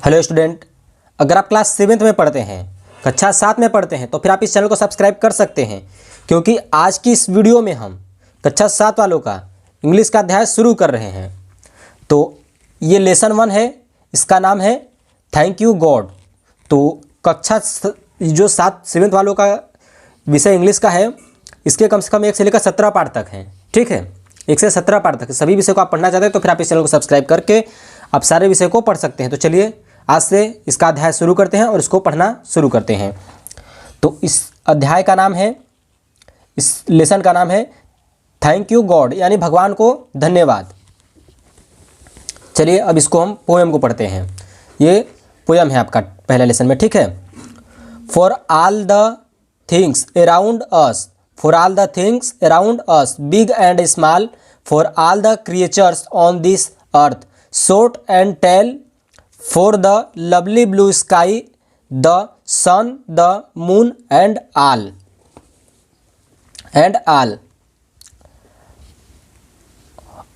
Hello student, अगर आप class 7th में पढ़ते हैं, कक्षा 7 में पढ़ते हैं तो फिर आप इस चैनल को सब्सक्राइब कर सकते हैं, क्योंकि आज की इस वीडियो में हम कक्षा 7 वालों का इंग्लिश का अध्याय शुरू कर रहे हैं। तो ये लेसन 1 है, इसका नाम है थैंक यू गॉड। तो कक्षा जो 7th वालों का विषय इंग्लिश का है, इसके कम से कम 1 से लेकर 17 पार्ट तक हैं। ठीक है, 1 से 17 पार्ट तक सभी विषय को आप पढ़ना चाहते हैं तो फिर आप इस चैनल को सब्सक्राइब करके आप सारे विषय को पढ़ सकते हैं। तो चलिए आज से इसका अध्याय शुरू करते हैं और इसको पढ़ना शुरू करते हैं। तो इस अध्याय का नाम है, इस लेसन का नाम है थैंक यू गॉड, यानी भगवान को धन्यवाद। चलिए अब इसको हम पोएम को पढ़ते हैं। ये पोएम है आपका पहला लेसन में। ठीक है। For all the things around us, for all the things around us, big and small, for all the creatures on this earth, short and tall, for the lovely blue sky, the sun, the moon, and all.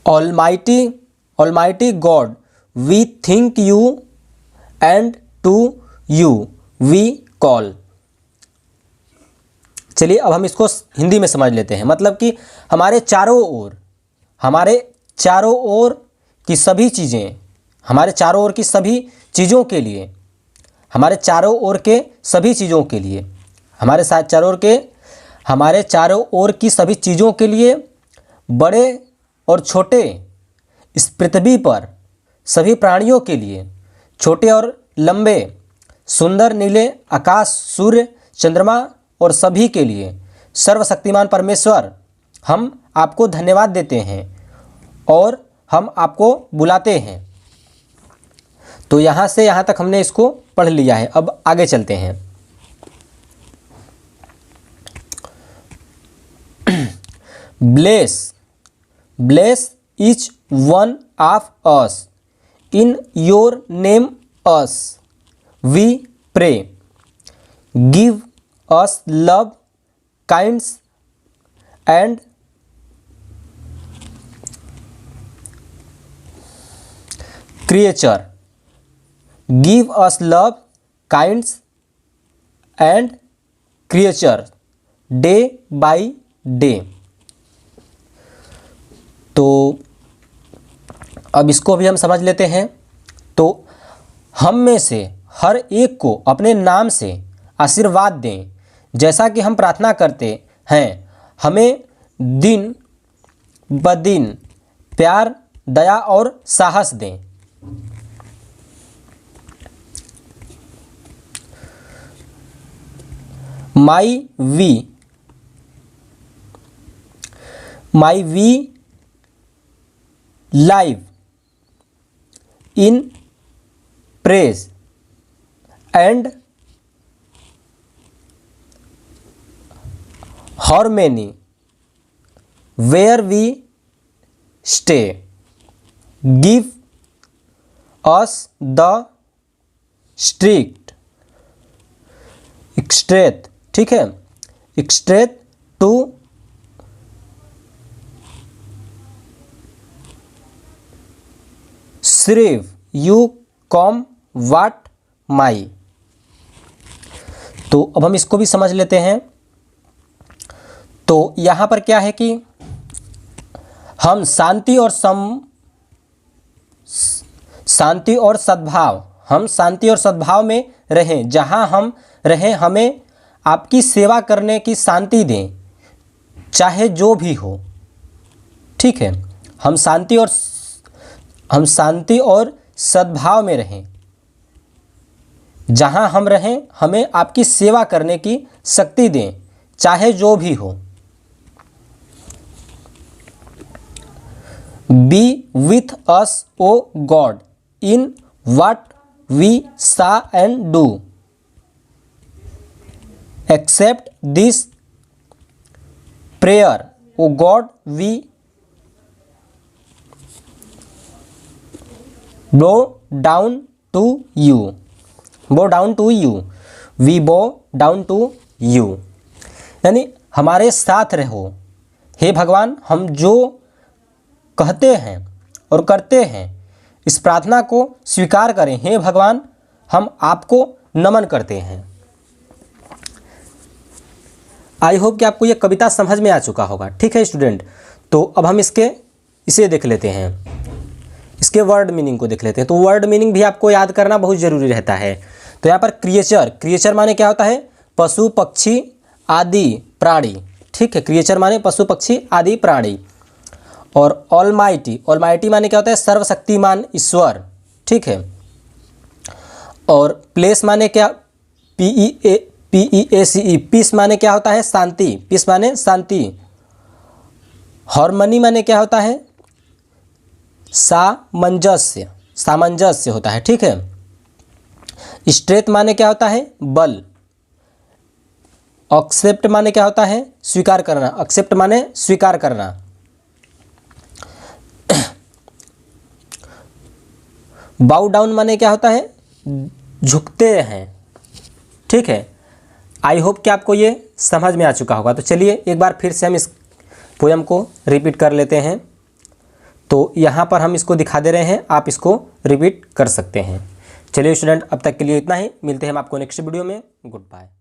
Almighty God, we thank you and to you we call. चलिए अब हम इसको हिंदी में समझ लेते हैं। मतलब कि हमारे चारों ओर की सभी चीज़ें, हमारे चारों ओर की सभी चीज़ों के लिए, हमारे चारों ओर के सभी चीज़ों के लिए, हमारे चारों ओर की सभी चीज़ों के लिए, बड़े और छोटे इस पृथ्वी पर सभी प्राणियों के लिए, छोटे और लंबे, सुंदर नीले आकाश, सूर्य, चंद्रमा और सभी के लिए, सर्वशक्तिमान परमेश्वर, हम आपको धन्यवाद देते हैं और हम आपको बुलाते हैं। तो यहाँ से यहाँ तक हमने इसको पढ़ लिया है। अब आगे चलते हैं। Bless each one of us, in your name us we pray, give us love, kinds and creature, give us love, kinds and creature day by day। तो अब इसको भी हम समझ लेते हैं। तो हम में से हर एक को अपने नाम से आशीर्वाद दें, जैसा कि हम प्रार्थना करते हैं। हमें दिन ब दिन प्यार, दया और साहस दें। My we live in praise and harmony where we stay, give us the strength, ठीक है, strength to serve you come what my। तो अब हम इसको भी समझ लेते हैं। तो यहाँ पर क्या है कि हम शांति और सद्भाव में रहें। जहाँ हम रहें, हमें आपकी सेवा करने की शांति दें, चाहे जो भी हो। ठीक है, हम शांति और सद्भाव में रहें। जहाँ हम रहें, हमें आपकी सेवा करने की शक्ति दें, चाहे जो भी हो। Be with us oh God in what we say and do, accept this prayer, O God, we bow down to you, we bow down to you। यानी हमारे साथ रहो हे भगवान। हम जो कहते हैं और करते हैं, इस प्रार्थना को स्वीकार करें। हे भगवान, हम आपको नमन करते हैं। आई होप कि आपको ये कविता समझ में आ चुका होगा। ठीक है स्टूडेंट, तो अब हम इसे देख लेते हैं, इसके वर्ड मीनिंग को देख लेते हैं। तो वर्ड मीनिंग भी आपको याद करना बहुत ज़रूरी रहता है। तो यहाँ पर क्रिएचर माने क्या होता है? पशु पक्षी आदि प्राणी। ठीक है, क्रिएचर माने पशु पक्षी आदि प्राणी। और ऑलमाइटी माने क्या होता है? सर्वशक्तिमान ईश्वर। ठीक है, और प्लेस माने क्या? PEACE, पीस माने क्या होता है? शांति, पीस माने शांति। हार्मनी माने क्या होता है? सामंजस्य होता है। ठीक है, स्ट्रेंथ माने क्या होता है? बल। एक्सेप्ट माने क्या होता है? स्वीकार करना, एक्सेप्ट माने स्वीकार करना। बाउ डाउन माने क्या होता है? झुकते हैं। ठीक है, आई होप कि आपको ये समझ में आ चुका होगा। तो चलिए एक बार फिर से हम इस पोयम को रिपीट कर लेते हैं। तो यहाँ पर हम इसको दिखा दे रहे हैं, आप इसको रिपीट कर सकते हैं। चलिए स्टूडेंट, अब तक के लिए इतना ही। मिलते हैं हम आपको नेक्स्ट वीडियो में। Good bye.